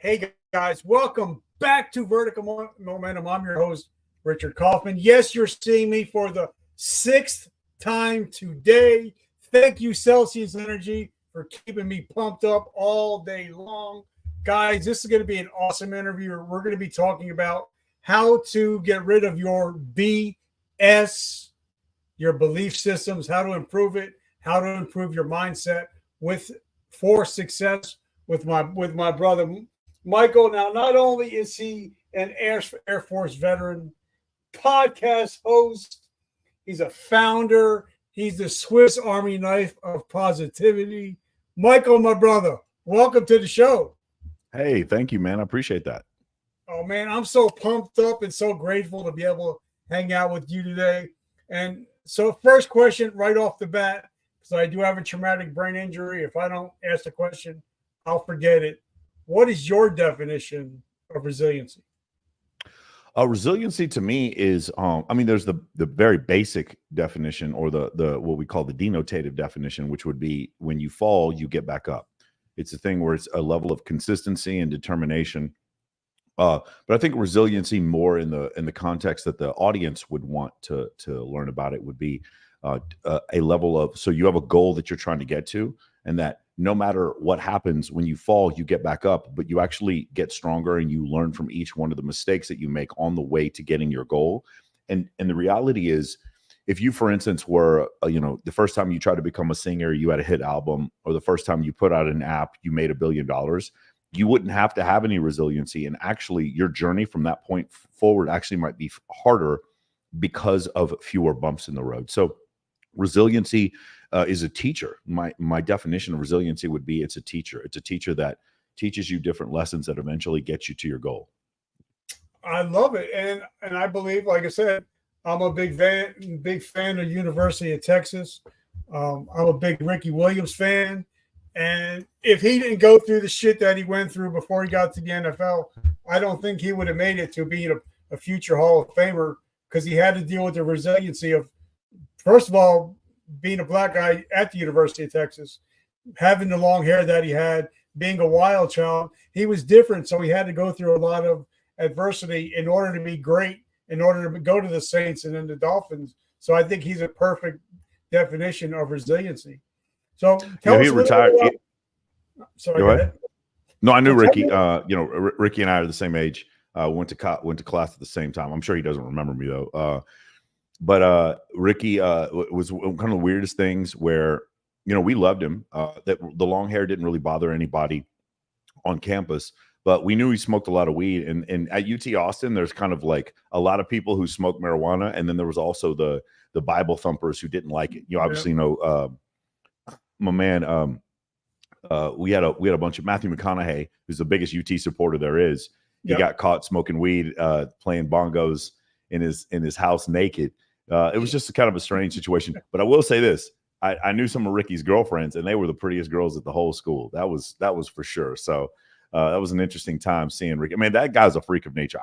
Hey guys, welcome back to Vertical Momentum. I'm your host, Richard Kaufman. Yes, you're seeing me for the sixth time today. Thank you, Celsius Energy, for keeping me pumped up all day long. Guys, this is going to be an awesome interview. We're going to be talking about how to get rid of your BS, your belief systems, how to improve it, how to improve your mindset for success with my brother Michael. Now, not only is he an Air Force veteran, podcast host, he's a founder, he's the Swiss Army knife of positivity. Michael, my brother, welcome to the show. Hey, thank you, man. I appreciate that. Oh, man, I'm so pumped up and so grateful to be able to hang out with you today. And so first question right off the bat, because I do have a traumatic brain injury. If I don't ask the question, I'll forget it. What is your definition of resiliency? Resiliency to me is, there's the very basic definition, or the what we call the denotative definition, which would be when you fall, you get back up. It's a thing where it's a level of consistency and determination. But I think resiliency, more in the context that the audience would want to learn about it, would be a level of, so you have a goal that you're trying to get to, and that no matter what happens, when you fall, you get back up, but you actually get stronger and you learn from each one of the mistakes that you make on the way to getting your goal. And the reality is, if you, for instance, were, the first time you tried to become a singer, you had a hit album, or the first time you put out an app, you made $1 billion, you wouldn't have to have any resiliency. And actually, your journey from that point forward actually might be harder because of fewer bumps in the road. So resiliency is a teacher. My definition of resiliency would be, it's a teacher. It's a teacher that teaches you different lessons that eventually get you to your goal. I love it. And I believe, like I said, I'm a big fan of University of Texas. I'm a big Ricky Williams fan. And if he didn't go through the shit that he went through before he got to the NFL, I don't think he would have made it to being a future Hall of Famer, because he had to deal with the resiliency of, first of all, being a black guy at the University of Texas, having the long hair that he had, being a wild child. He was different, so he had to go through a lot of adversity in order to be great, in order to go to the Saints and then the Dolphins. So I think he's a perfect definition of resiliency. So tell us he retired. Sorry, go ahead. No, I knew Ricky. Ricky and I are the same age. Went to class at the same time. I'm sure he doesn't remember me though. But Ricky was one of the weirdest things where, we loved him. That the long hair didn't really bother anybody on campus, but we knew he smoked a lot of weed. And at UT Austin, there's kind of like a lot of people who smoke marijuana, and then there was also the Bible thumpers who didn't like it. Obviously, my man. We had a bunch of Matthew McConaughey, who's the biggest UT supporter there is. He got caught smoking weed, playing bongos in his house naked. It was just kind of a strange situation. But I will say this: I knew some of Ricky's girlfriends, and they were the prettiest girls at the whole school. That was for sure. So that was an interesting time seeing Ricky. I mean, that guy's a freak of nature.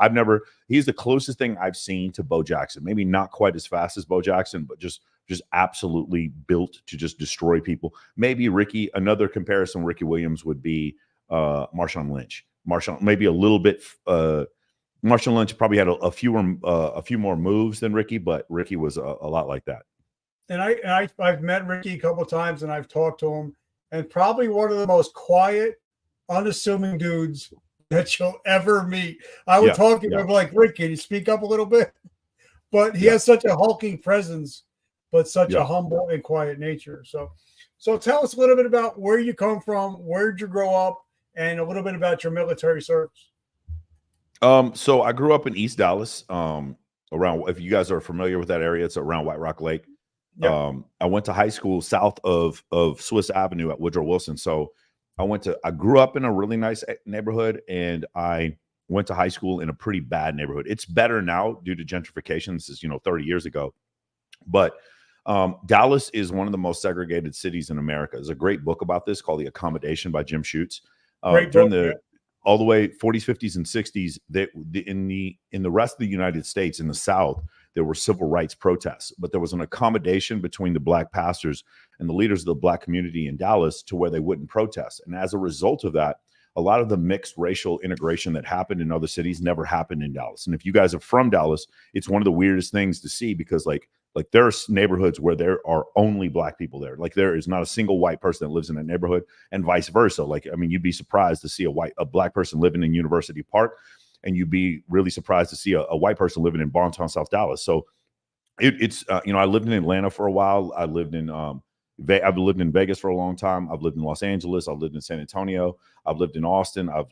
He's the closest thing I've seen to Bo Jackson. Maybe not quite as fast as Bo Jackson, but just absolutely built to just destroy people. Maybe Ricky, another comparison, Ricky Williams would be Marshawn Lynch. Maybe a little bit. Marshawn Lynch probably had a few more moves than Ricky, but Ricky was a lot like that. And I've met Ricky a couple of times, and I've talked to him, and probably one of the most quiet, unassuming dudes that you'll ever meet. I would talk to him like, Rick, can you speak up a little bit? But he has such a hulking presence, but such a humble and quiet nature. So tell us a little bit about where you come from, where did you grow up, and a little bit about your military service. So I grew up in East Dallas, around, if you guys are familiar with that area, it's around White Rock Lake. I went to high school south of Swiss Avenue at Woodrow Wilson. So I grew up in a really nice neighborhood, and I went to high school in a pretty bad neighborhood. It's better now due to gentrification. This is, 30 years ago. But Dallas is one of the most segregated cities in America. There's a great book about this called The Accommodation by Jim Schutz. All the way 40s, 50s, and 60s, in the rest of the United States, in the South, there were civil rights protests, but there was an accommodation between the black pastors and the leaders of the black community in Dallas to where they wouldn't protest. And as a result of that, a lot of the mixed racial integration that happened in other cities never happened in Dallas. And if you guys are from Dallas, it's one of the weirdest things to see, because like there are neighborhoods where there are only black people there. Like there is not a single white person that lives in a neighborhood, and vice versa. Like, I mean, you'd be surprised to see a black person living in University Park, and you'd be really surprised to see a white person living in Bontown, South Dallas. So it's I lived in Atlanta for a while. I've lived in Vegas for a long time. I've lived in Los Angeles. I've lived in San Antonio. I've lived in Austin. I've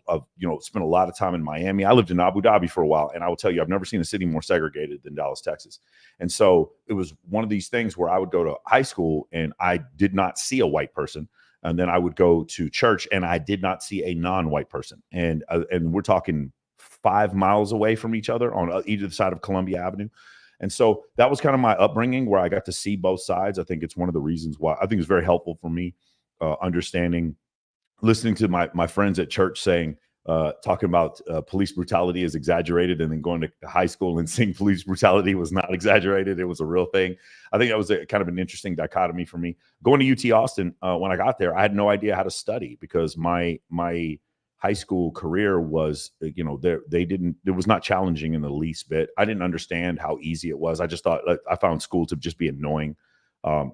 spent a lot of time in Miami. I lived in Abu Dhabi for a while, and I will tell you, I've never seen a city more segregated than Dallas, Texas. And so it was one of these things where I would go to high school and I did not see a white person, and then I would go to church and I did not see a non-white person. And we're talking 5 miles away from each other on either side of Columbia Avenue. And so that was kind of my upbringing, where I got to see both sides. I think it's one of the reasons why I think it's very helpful for me, listening to my friends at church saying, talking about police brutality is exaggerated, and then going to high school and seeing police brutality was not exaggerated. It was a real thing. I think that was kind of an interesting dichotomy for me. Going to UT Austin, when I got there, I had no idea how to study, because my high school career was, it was not challenging in the least bit. I didn't understand how easy it was. I just thought, I found school to just be annoying. And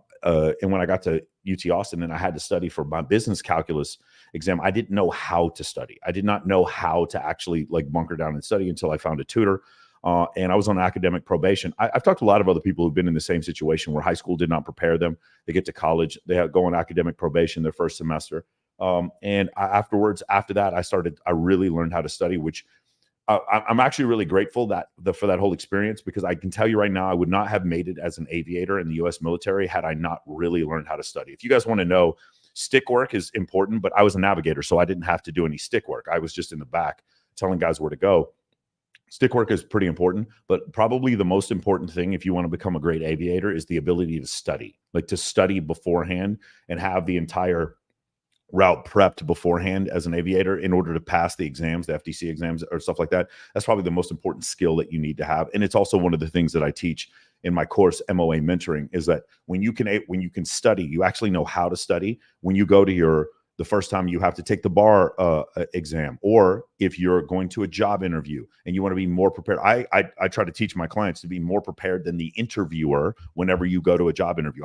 when I got to UT Austin and I had to study for my business calculus exam, I didn't know how to study. I did not know how to actually bunker down and study until I found a tutor. And I was on academic probation. I've talked to a lot of other people who've been in the same situation, where high school did not prepare them. They get to college, they go on academic probation their first semester. And after that, I really learned how to study, which I'm actually really grateful for that whole experience, because I can tell you right now, I would not have made it as an aviator in the U.S. military had I not really learned how to study. If you guys want to know, stick work is important, but I was a navigator, so I didn't have to do any stick work. I was just in the back telling guys where to go. Stick work is pretty important, but probably the most important thing, if you want to become a great aviator, is the ability to study, to study beforehand and have the entire route prepped beforehand as an aviator in order to pass the exams, the FDC exams or stuff like that. That's probably the most important skill that you need to have. And it's also one of the things that I teach in my course, MOA Mentoring, is that when you can study, you actually know how to study. When you go to the first time you have to take the bar exam, or if you're going to a job interview and you want to be more prepared. I try to teach my clients to be more prepared than the interviewer whenever you go to a job interview.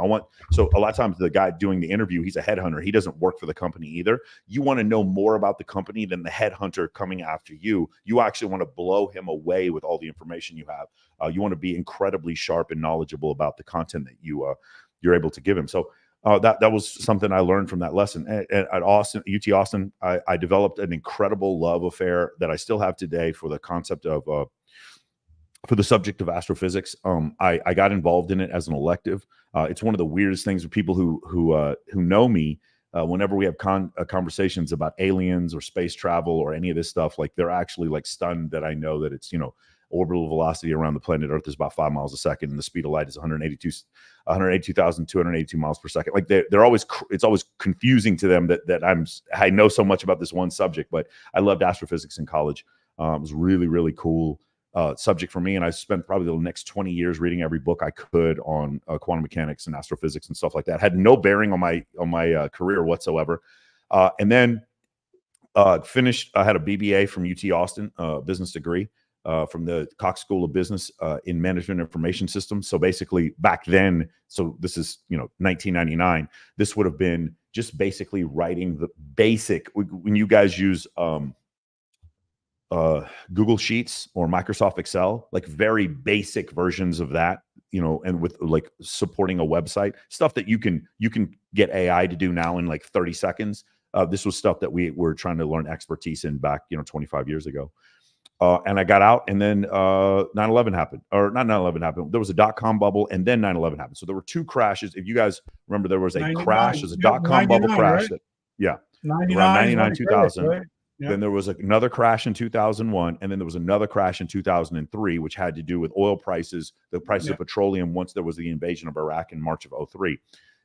So a lot of times the guy doing the interview, he's a headhunter. He doesn't work for the company either. You want to know more about the company than the headhunter coming after you. You actually want to blow him away with all the information you have. You want to be incredibly sharp and knowledgeable about the content that you're able to give him. So that was something I learned from that lesson. At UT Austin, I developed an incredible love affair that I still have today for the concept of, for the subject of astrophysics. I got involved in it as an elective. It's one of the weirdest things with people who know me. Whenever we have conversations about aliens or space travel or any of this stuff, they're actually stunned that I know that it's, orbital velocity around the planet Earth is about 5 miles a second, and the speed of light is 182,282 miles per second. They're always, it's always confusing to them that I know so much about this one subject. But I loved astrophysics in college. It was really, really cool subject for me, and I spent probably the next 20 years reading every book I could on quantum mechanics and astrophysics and stuff like that. Had no bearing on my career whatsoever. And then finished. I had a BBA from UT Austin, business degree. From the Cox School of Business in Management Information Systems. So basically back then, so this is, 1999, this would have been just basically writing the basic, when you guys use Google Sheets or Microsoft Excel, very basic versions of that, and with supporting a website, stuff that you can get AI to do now in 30 seconds. This was stuff that we were trying to learn expertise in back, 25 years ago. And I got out, and then 9/11 happened, or not 9/11 happened. There was a dot-com bubble, and then 9/11 happened. So there were two crashes. If you guys remember, there was a crash. There's a dot-com bubble crash. Right? Around 99, 2000. Right? Yeah. Then there was another crash in 2001, and then there was another crash in 2003, which had to do with oil prices, the price of petroleum once there was the invasion of Iraq in March of 2003.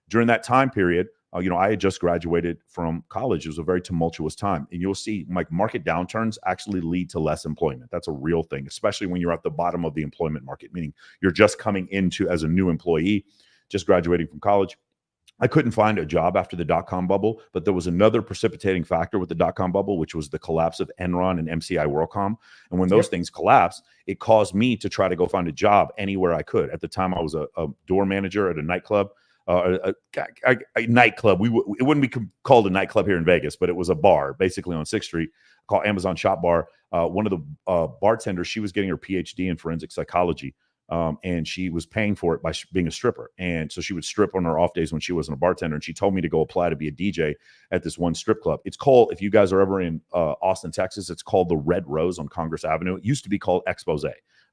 During that time period, I had just graduated from college. It was a very tumultuous time. And you'll see market downturns actually lead to less employment. That's a real thing, especially when you're at the bottom of the employment market, meaning you're just coming into as a new employee, just graduating from college. I couldn't find a job after the dot-com bubble, but there was another precipitating factor with the dot-com bubble, which was the collapse of Enron and MCI WorldCom. And when those things collapsed, it caused me to try to go find a job anywhere I could. At the time, I was a door manager at a nightclub. A nightclub. It wouldn't be called a nightclub here in Vegas, but it was a bar basically on 6th Street called Amazon Shop Bar. One of the bartenders, she was getting her PhD in forensic psychology. And she was paying for it by being a stripper. And so she would strip on her off days when she wasn't a bartender. And she told me to go apply to be a DJ at this one strip club. It's called, if you guys are ever in Austin, Texas, it's called the Red Rose on Congress Avenue. It used to be called Expose,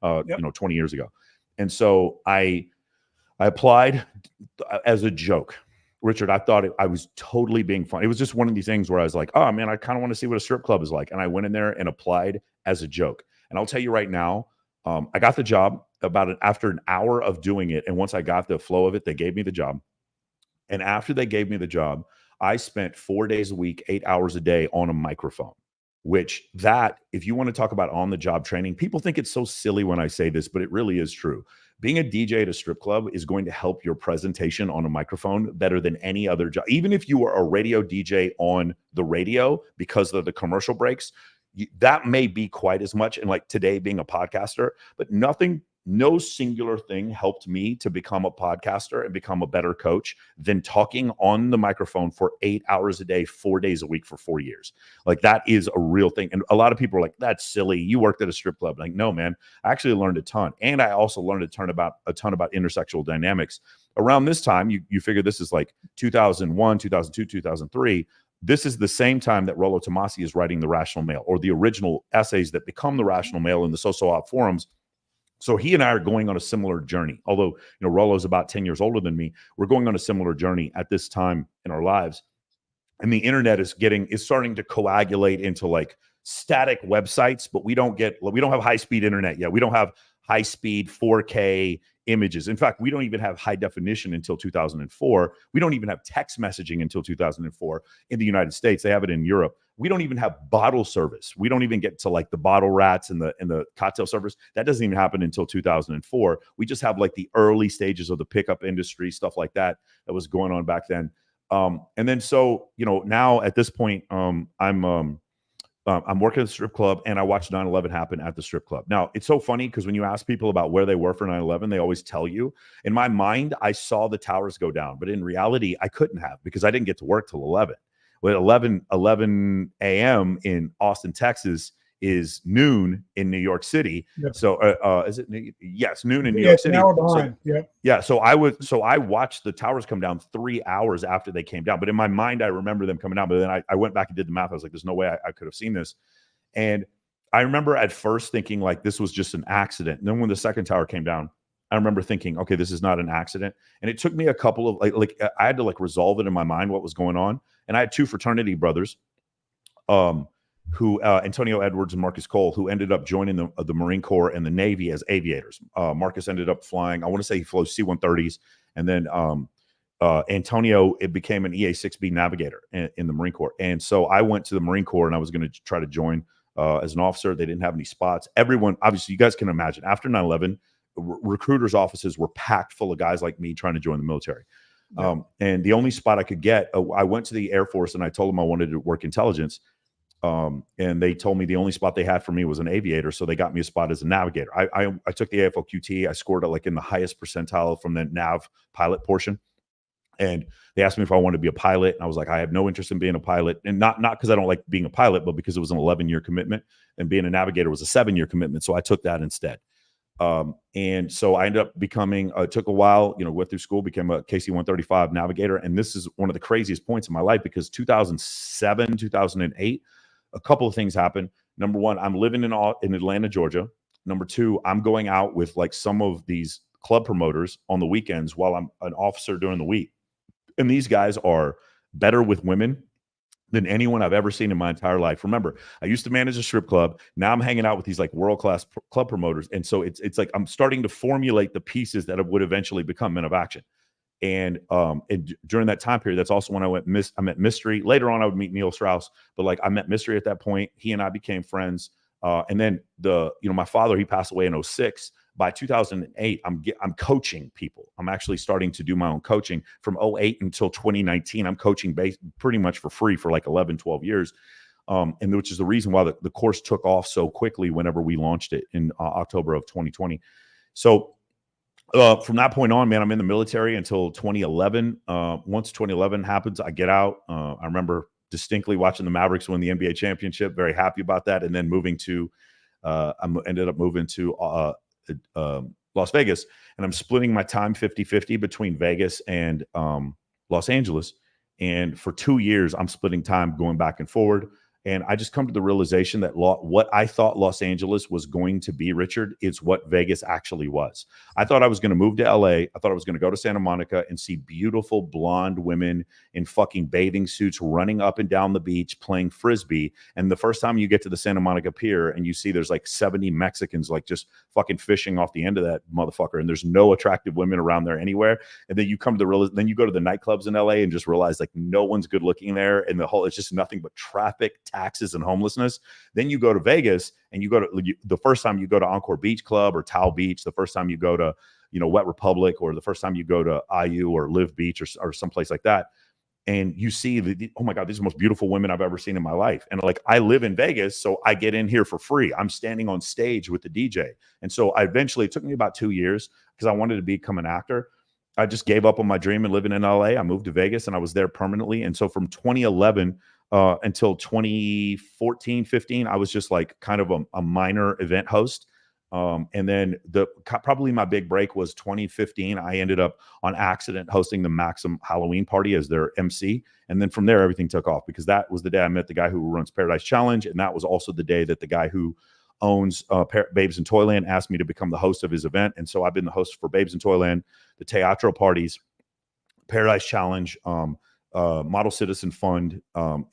20 years ago. And so I applied as a joke. Richard, I thought I was totally being funny. It was just one of these things where I was like, oh man, I kind of want to see what a strip club is like. And I went in there and applied as a joke. And I'll tell you right now, I got the job after an hour of doing it. And once I got the flow of it, they gave me the job. And after they gave me the job, I spent 4 days a week, 8 hours a day on a microphone, which if you want to talk about on-the-job training, people think it's so silly when I say this, but it really is true. Being a DJ at a strip club is going to help your presentation on a microphone better than any other job. Even if you are a radio DJ on the radio because of the commercial breaks, that may be quite as much. And like today being a podcaster, but no singular thing helped me to become a podcaster and become a better coach than talking on the microphone for 8 hours a day, 4 days a week for 4 years. Like that is a real thing. And a lot of people are like, that's silly. You worked at a strip club. Like, no, man, I actually learned a ton. And I also learned a ton about intersexual dynamics. Around this time, you figure this is like 2001, 2002, 2003. This is the same time that Rollo Tomasi is writing The Rational Male, or the original essays that become The Rational Male in the Soso-Op forums. So he and I are going on a similar journey. Although, Rollo's about 10 years older than me, we're going on a similar journey at this time in our lives. And the internet is starting to coagulate into like static websites, but we don't have high-speed internet yet. We don't have high-speed 4K images. In fact, we don't even have high definition until 2004. We don't even have text messaging until 2004 in the United States. They have it in Europe. We don't even have bottle service. We don't even get to like the bottle rats and the cocktail servers. That doesn't even happen until 2004. We just have like the early stages of the pickup industry, stuff like that was going on back then. And then so, now at this point, I'm working at the strip club and I watched 9/11 happen at the strip club. Now, it's so funny because when you ask people about where they were for 9/11, they always tell you. In my mind, I saw the towers go down, but in reality, I couldn't have because I didn't get to work till 11. Well, 11 a.m. in Austin, Texas is noon in New York City. Yep. So is it? Yes, noon in New York City. Behind. So I watched the towers come down 3 hours after they came down. But in my mind, I remember them coming down. But then I went back and did the math. I was like, there's no way I could have seen this. And I remember at first thinking like this was just an accident. And then when the second tower came down, I remember thinking, okay, this is not an accident. And it took me a couple of like I had to like resolve it in my mind what was going on. And I had two fraternity brothers, who Antonio Edwards and Marcus Cole, who ended up joining the Marine Corps and the Navy as aviators. Marcus ended up flying, I want to say he flew C-130s, and then Antonio, it became an EA-6B navigator in the Marine Corps. And so I went to the Marine Corps and I was going to try to join as an officer. They didn't have any spots. Everyone, obviously, you guys can imagine, after 9/11, recruiters' offices were packed full of guys like me trying to join the military. Yeah. And the only spot I could get, I went to the Air Force and I told them I wanted to work intelligence. And they told me the only spot they had for me was an aviator. So they got me a spot as a navigator. I took the AFLQT. I scored it like in the highest percentile from the nav pilot portion. And they asked me if I wanted to be a pilot. And I was like, I have no interest in being a pilot. And not because I don't like being a pilot, but because it was an 11-year commitment and being a navigator was a 7-year commitment. So I took that instead. And so I ended up becoming, it took a while, went through school, became a KC-135 navigator. And this is one of the craziest points in my life because 2007, 2008, a couple of things happened. Number one, I'm living in Atlanta, Georgia. Number two, I'm going out with like some of these club promoters on the weekends while I'm an officer during the week. And these guys are better with women than anyone I've ever seen in my entire life. Remember, I used to manage a strip club. Now I'm hanging out with these like world-class club promoters. And so it's like I'm starting to formulate the pieces that would eventually become Men of Action. And during that time period, that's also when I met Mystery. Later on, I would meet Neil Strauss, but like I met Mystery at that point. He and I became friends. And then my father, he passed away in 2006. by 2008, I'm coaching people. I'm actually starting to do my own coaching from 08 until 2019. I'm coaching pretty much for free for like 11, 12 years. And which is the reason why the course took off so quickly whenever we launched it in October of 2020. So from that point on, man, I'm in the military until 2011. Once 2011 happens, I get out. I remember distinctly watching the Mavericks win the NBA championship. Very happy about that. And then I ended up moving to Las Vegas, and I'm splitting my time 50-50 between Vegas and Los Angeles. And for 2 years, I'm splitting time going back and forward. And I just come to the realization that what I thought Los Angeles was going to be, Richard, is what Vegas actually was. I thought I was going to move to LA. I thought I was going to go to Santa Monica and see beautiful blonde women in fucking bathing suits running up and down the beach playing Frisbee. And the first time you get to the Santa Monica Pier and you see there's like 70 Mexicans like just fucking fishing off the end of that motherfucker, and there's no attractive women around there anywhere. And then you come to then you go to the nightclubs in LA and just realize like no one's good looking there, and it's just nothing but traffic, taxes, and homelessness. Then you go to Vegas and the first time you go to Encore Beach Club or Tao Beach, the first time you go to, Wet Republic, or the first time you go to IU or Live Beach or someplace like that, and you see oh my God, these are the most beautiful women I've ever seen in my life. And like, I live in Vegas, so I get in here for free. I'm standing on stage with the DJ. And so it took me about 2 years because I wanted to become an actor. I just gave up on my dream and living in LA. I moved to Vegas and I was there permanently. And so from 2011 until 2014, 15, I was just like kind of a minor event host. And then probably my big break was 2015. I ended up on accident hosting the Maxim Halloween party as their MC. And then from there, everything took off, because that was the day I met the guy who runs Paradise Challenge. And that was also the day that the guy who owns Babes in Toyland asked me to become the host of his event. And so I've been the host for Babes in Toyland, the Teatro parties, Paradise Challenge, Model Citizen Fund,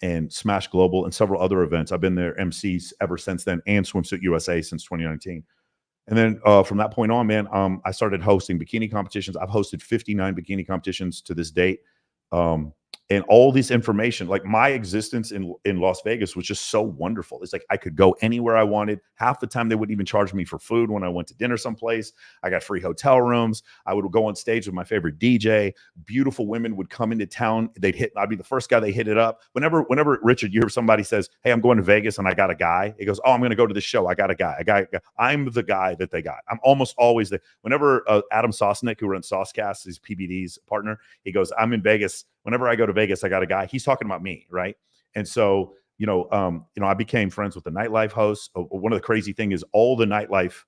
and Smash Global, and several other events. I've been their MCs ever since then, and Swimsuit USA since 2019. And then from that point on, man, I started hosting bikini competitions. I've hosted 59 bikini competitions to this date. And all this information, like my existence in Las Vegas was just so wonderful. It's like I could go anywhere I wanted. Half the time they wouldn't even charge me for food when I went to dinner someplace. I got free hotel rooms. I would go on stage with my favorite DJ. Beautiful women would come into town. I'd be the first guy they hit it up. Whenever Richard, you hear somebody says, "Hey, I'm going to Vegas and I got a guy." He goes, "Oh, I'm going to go to the show. I got a guy. I'm the guy that they got." I'm almost always there. Whenever Adam Sosnick, who runs Saucecast, his PBD's partner, he goes, "I'm in Vegas. Whenever I go to Vegas, I got a guy." He's talking about me, right? And so, I became friends with the nightlife hosts. One of the crazy things is all the nightlife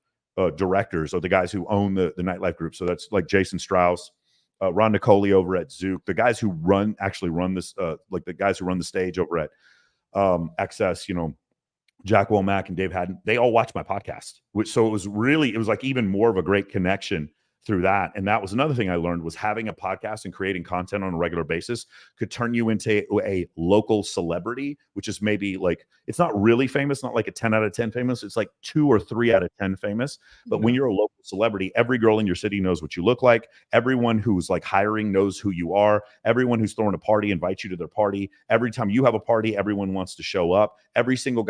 directors are the guys who own the nightlife group. So that's like Jason Strauss, Ron Nicoli over at Zook, the guys who actually run this, like the guys who run the stage over at XS, Jack Womack and Dave Haddon, they all watch my podcast. So it was like even more of a great connection through that. And that was another thing I learned, was having a podcast and creating content on a regular basis could turn you into a local celebrity, which is maybe like, it's not really famous, not like a 10 out of 10 famous. It's like 2 or 3 out of 10 famous. But when you're a local celebrity, every girl in your city knows what you look like. Everyone who's like hiring knows who you are. Everyone who's throwing a party invites you to their party. Every time you have a party, everyone wants to show up. Every single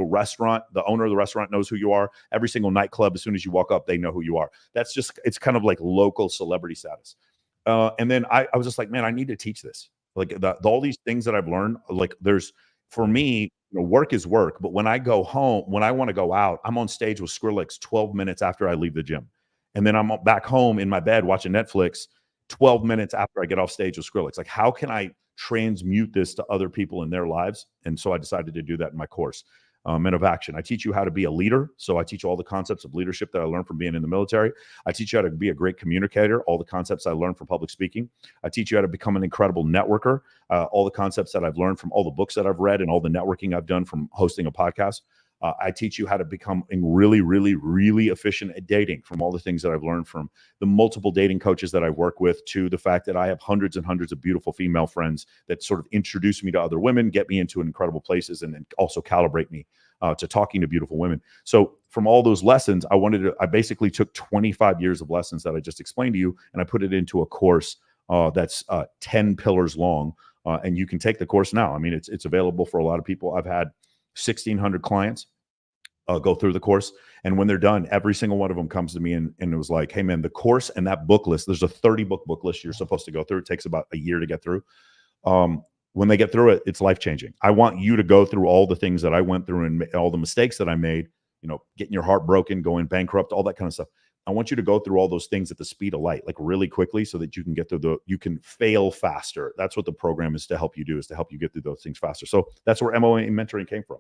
restaurant, the owner of the restaurant knows who you are. Every single nightclub, as soon as you walk up, they know who you are. It's kind of like local celebrity status. And then I was just like, man, I need to teach this. Like all these things that I've learned, like for me, work is work. But when I go home, when I want to go out, I'm on stage with Skrillex 12 minutes after I leave the gym. And then I'm back home in my bed watching Netflix 12 minutes after I get off stage with Skrillex. Like, how can I transmute this to other people in their lives? And so I decided to do that in my course. Men of Action. I teach you how to be a leader. So I teach all the concepts of leadership that I learned from being in the military. I teach you how to be a great communicator, all the concepts I learned from public speaking. I teach you how to become an incredible networker, all the concepts that I've learned from all the books that I've read and all the networking I've done from hosting a podcast. I teach you how to become really, really, really efficient at dating, from all the things that I've learned from the multiple dating coaches that I work with, to the fact that I have hundreds and hundreds of beautiful female friends that sort of introduce me to other women, get me into incredible places, and then also calibrate me to talking to beautiful women. So from all those lessons, I basically took 25 years of lessons that I just explained to you, and I put it into a course that's 10 pillars long. And you can take the course now. I mean, it's available for a lot of people. I've had 1,600 clients. go through the course. And when they're done, every single one of them comes to me and it was like, hey man, the course and that book list, there's a 30-book list you're supposed to go through. It takes about a year to get through. When they get through it, it's life-changing. I want you to go through all the things that I went through and all the mistakes that I made, getting your heart broken, going bankrupt, all that kind of stuff. I want you to go through all those things at the speed of light, like really quickly, so that you can get through you can fail faster. That's what the program is to help you do, is to help you get through those things faster. So that's where MOA mentoring came from.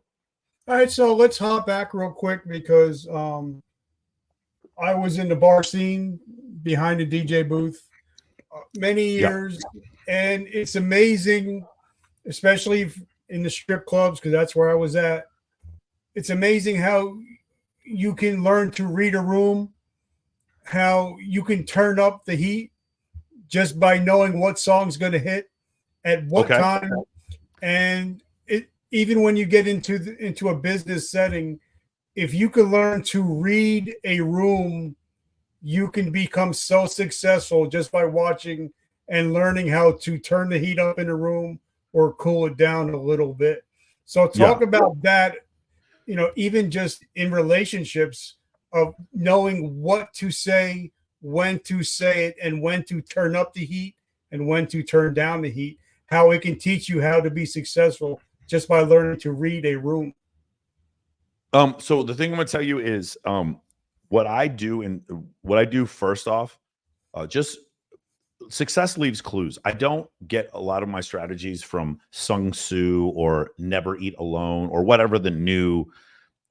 All right, so let's hop back real quick because I was in the bar scene behind the DJ booth many years, and it's amazing, especially in the strip clubs, because that's where I was at. It's amazing how you can learn to read a room, how you can turn up the heat just by knowing what song's going to hit at what time. And even when you get into a business setting, if you can learn to read a room, you can become so successful just by watching and learning how to turn the heat up in a room or cool it down a little bit. So talk about that, even just in relationships, of knowing what to say, when to say it, and when to turn up the heat and when to turn down the heat, how it can teach you how to be successful just by learning to read a room. So the thing I'm going to tell you is what I do first off, just success leaves clues. I don't get a lot of my strategies from Sun Tzu or Never Eat Alone or whatever the new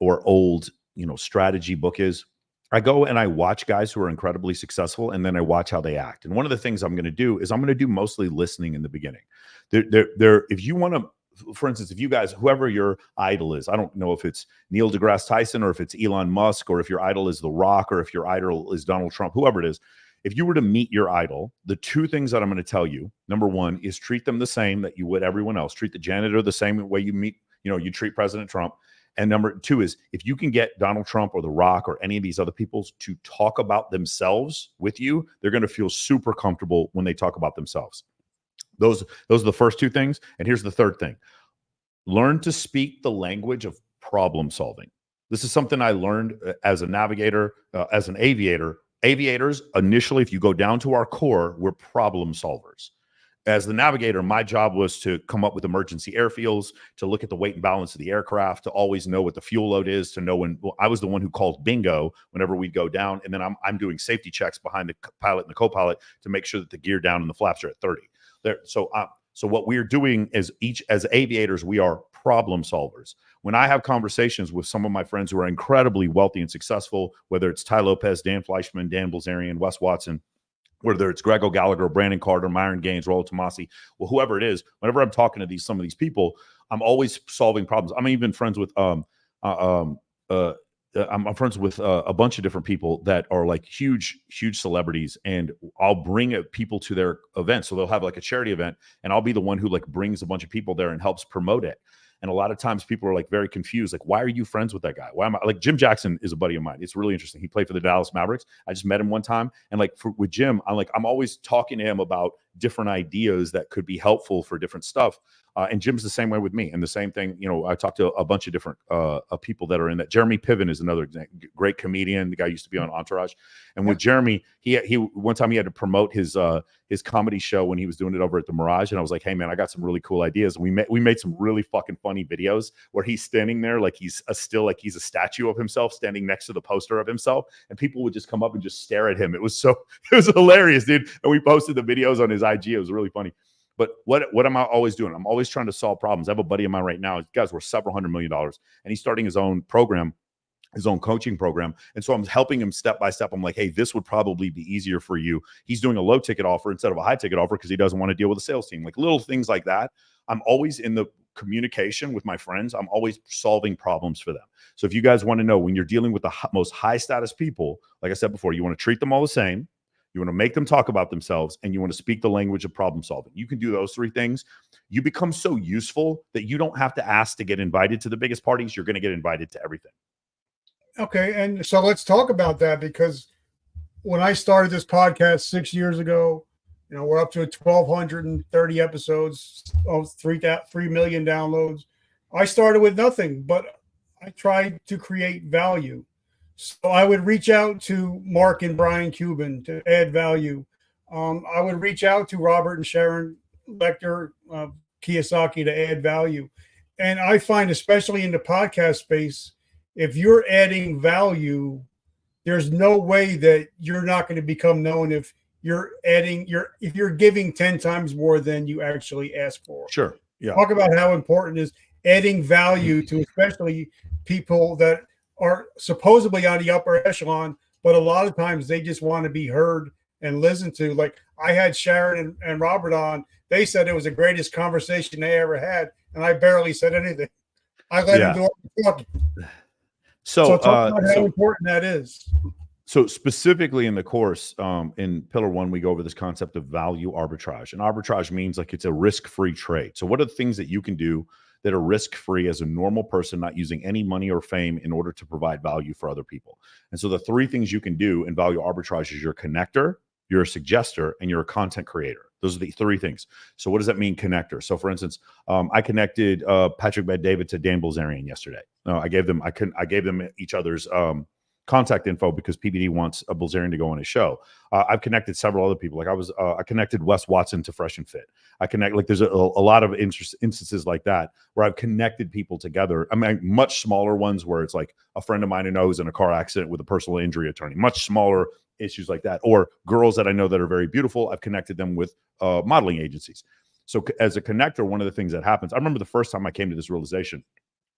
or old strategy book is. I go and I watch guys who are incredibly successful, and then I watch how they act. And one of the things I'm going to do is I'm going to do mostly listening in the beginning. If you want to, for instance, if you guys, whoever your idol is, I don't know if it's Neil deGrasse Tyson or if it's Elon Musk or if your idol is The Rock or if your idol is Donald Trump, whoever it is, if you were to meet your idol, the two things that I'm going to tell you, number one is treat them the same that you would everyone else. Treat the janitor the same way you treat President Trump. And number two is, if you can get Donald Trump or The Rock or any of these other people to talk about themselves with you, they're going to feel super comfortable when they talk about themselves. Those are the first two things. And here's the third thing. Learn to speak the language of problem solving. This is something I learned as a navigator, as an aviator. Aviators, initially, if you go down to our core, we're problem solvers. As the navigator, my job was to come up with emergency airfields, to look at the weight and balance of the aircraft, to always know what the fuel load is, to know when I was the one who called bingo whenever we'd go down. And then I'm doing safety checks behind the pilot and the co-pilot to make sure that the gear down and the flaps are at 30. So what we're doing is as aviators, we are problem solvers. When I have conversations with some of my friends who are incredibly wealthy and successful, whether it's Ty Lopez, Dan Fleischman, Dan Bilzerian, Wes Watson, whether it's Greg O'Gallagher, Brandon Carter, Myron Gaines, Rollo Tomasi, well, whoever it is, whenever I'm talking to some of these people, I'm always solving problems. I'm even friends with I'm friends with a bunch of different people that are like huge celebrities, and I'll bring people to their events. So they'll have like a charity event, and I'll be the one who like brings a bunch of people there and helps promote it. And a lot of times people are like very confused. Like, why are you friends with that guy? Why am I like, Jim Jackson is a buddy of mine. It's really interesting. He played for the Dallas Mavericks. I just met him one time. And like with Jim, I'm always talking to him about different ideas that could be helpful for different stuff. And Jim's the same way with me. And the same thing, I talked to a bunch of different people that are in that. Jeremy Piven is another great comedian. The guy used to be on Entourage. And with Jeremy, he one time he had to promote his comedy show when he was doing it over at the Mirage. And I was like, hey man, I got some really cool ideas. We made some really fucking funny videos where he's standing there like he's a statue of himself standing next to the poster of himself. And people would just come up and just stare at him. It was hilarious, dude. And we posted the videos on his IG. It was really funny. But what am I always doing? I'm always trying to solve problems. I have a buddy of mine right now. Guys, worth several $100 million, and he's starting his own program, his own coaching program. And so I'm helping him step by step. I'm like, hey, this would probably be easier for you. He's doing a low ticket offer instead of a high ticket offer because he doesn't want to deal with a sales team. Like little things like that. I'm always in the communication with my friends. I'm always solving problems for them. So if you guys want to know, when you're dealing with the most high status people, like I said before, you want to treat them all the same. You want to make them talk about themselves, and you want to speak the language of problem solving. You can do those three things. You become so useful that you don't have to ask to get invited to the biggest parties. You're going to get invited to everything. Okay. And so let's talk about that, because when I started this podcast 6 years ago, we're up to 1,230 episodes, 3 million downloads. I started with nothing, but I tried to create value. So I would reach out to Mark and Brian Cuban to add value. I would reach out to Robert and Sharon Lecter, Kiyosaki, to add value. And I find, especially in the podcast space, if you're adding value, there's no way that you're not going to become known if you're giving 10 times more than you actually ask for. Sure. Yeah. Talk about how important it is adding value to especially people that are supposedly on the upper echelon, but a lot of times they just want to be heard and listened to. Like I had Sharon and Robert on. They said it was the greatest conversation they ever had, and I barely said anything. I let them do all the talking. So talk about how important that is. So specifically in the course, in Pillar 1, we go over this concept of value arbitrage. And arbitrage means like it's a risk-free trade. So what are the things that you can do that are risk-free as a normal person, not using any money or fame in order to provide value for other people? And so the 3 things you can do in value arbitrage is you're a connector, you're a suggester, and you're a content creator. Those are the 3 things. So what does that mean, connector? So for instance, I connected Patrick Bet-David to Dan Bilzerian yesterday. I gave them each other's contact info because PBD wants a Bilzerian to go on his show. I've connected several other people. Like I connected Wes Watson to Fresh and Fit. There's a lot of instances like that where I've connected people together. I mean, much smaller ones where it's like a friend of mine who knows in a car accident with a personal injury attorney, much smaller issues like that. Or girls that I know that are very beautiful, I've connected them with modeling agencies. So as a connector, one of the things that happens, I remember the first time I came to this realization,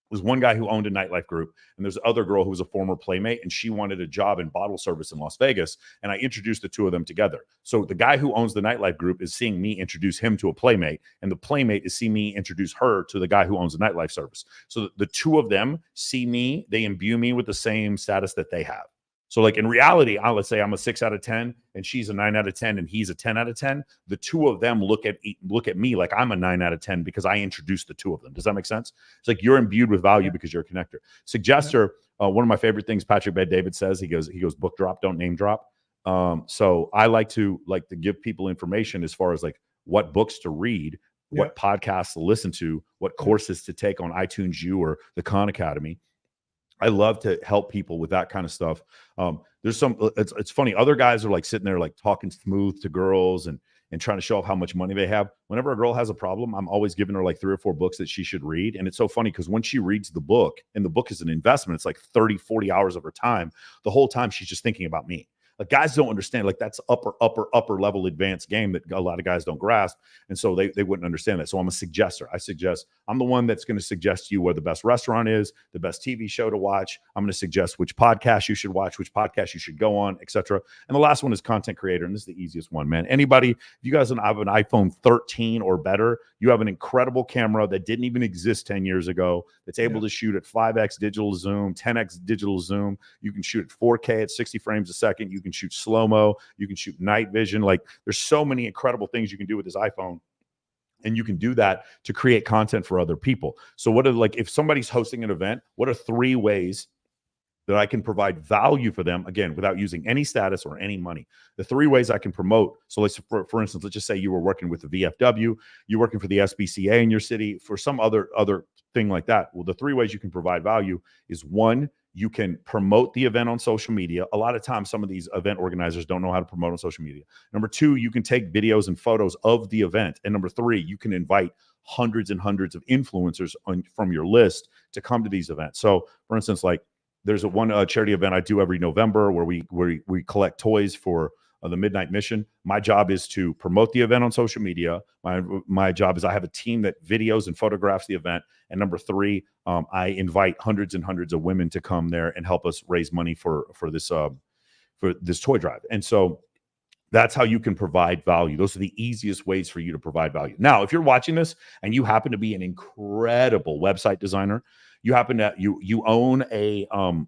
was one guy who owned a nightlife group, and there's another girl who was a former playmate, and she wanted a job in bottle service in Las Vegas, and I introduced the 2 of them together. So the guy who owns the nightlife group is seeing me introduce him to a playmate, and the playmate is seeing me introduce her to the guy who owns the nightlife service. So the 2 of them see me, they imbue me with the same status that they have. So like in reality, let's say I'm a 6 out of 10 and she's a 9 out of 10 and he's a 10 out of 10. The 2 of them look at me like I'm a 9 out of 10 because I introduced the 2 of them. Does that make sense? It's like you're imbued with value because you're a connector. Suggester, one of my favorite things Patrick Bet-David says, he goes, book drop, don't name drop. So I like to give people information as far as like what books to read, what podcasts to listen to, what courses to take on iTunes U or the Khan Academy. I love to help people with that kind of stuff. It's funny. Other guys are like sitting there, like talking smooth to girls and trying to show off how much money they have. Whenever a girl has a problem, I'm always giving her like 3 or 4 books that she should read. And it's so funny because when she reads the book, and the book is an investment, it's like 30, 40 hours of her time. The whole time she's just thinking about me. Like guys don't understand, like that's upper level advanced game that a lot of guys don't grasp. And so they wouldn't understand that. So I'm a suggester. I'm the one that's going to suggest to you where the best restaurant is, the best TV show to watch. I'm going to suggest which podcast you should watch, which podcast you should go on, etc. And the last one is content creator. And this is the easiest one, man. Anybody, if you guys have an iPhone 13 or better, you have an incredible camera that didn't even exist 10 years ago. That's able to shoot at 5x digital zoom, 10x digital zoom. You can shoot at 4K at 60 frames a second. You can shoot slow-mo. You can shoot night vision. Like there's so many incredible things you can do with this iPhone. And you can do that to create content for other people. So if somebody's hosting an event, what are 3 ways that I can provide value for them, again, without using any status or any money? The 3 ways I can promote. So for instance, let's just say you were working with the VFW, you're working for the SBCA in your city, for some other thing like that. Well, the 3 ways you can provide value is 1, you can promote the event on social media. A lot of times, some of these event organizers don't know how to promote on social media. Number 2, you can take videos and photos of the event. And number 3, you can invite hundreds and hundreds of influencers from your list to come to these events. So for instance, like there's one charity event I do every November where we collect toys for the Midnight Mission. My job is to promote the event on social media. My job is I have a team that videos and photographs the event. And number 3, I invite hundreds and hundreds of women to come there and help us raise money for this toy drive. And so that's how you can provide value. Those are the easiest ways for you to provide value. Now, if you're watching this and you happen to be an incredible website designer, you happen to you own an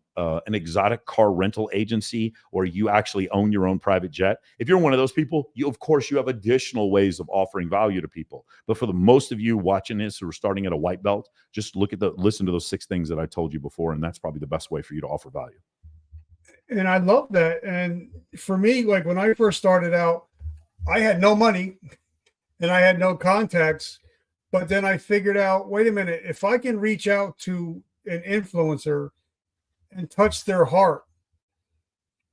exotic car rental agency, or you actually own your own private jet. If you're one of those people, of course you have additional ways of offering value to people. But for the most of you watching this who are starting at a white belt, just listen to those 6 things that I told you before, and that's probably the best way for you to offer value. And I love that. And for me, like when I first started out, I had no money and I had no contacts. But then I figured out, wait a minute, if I can reach out to an influencer and touch their heart.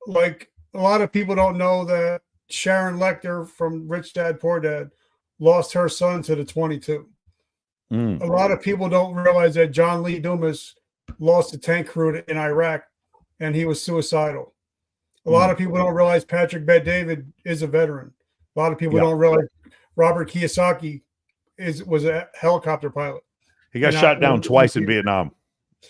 Like a lot of people don't know that Sharon Lecter from Rich Dad Poor Dad lost her son to the 22. A lot of people don't realize that John Lee Dumas lost a tank crew in Iraq and he was suicidal. A lot of people don't realize Patrick Bet-David is a veteran. A lot of people don't realize Robert Kiyosaki was a helicopter pilot. He got shot down twice in Vietnam.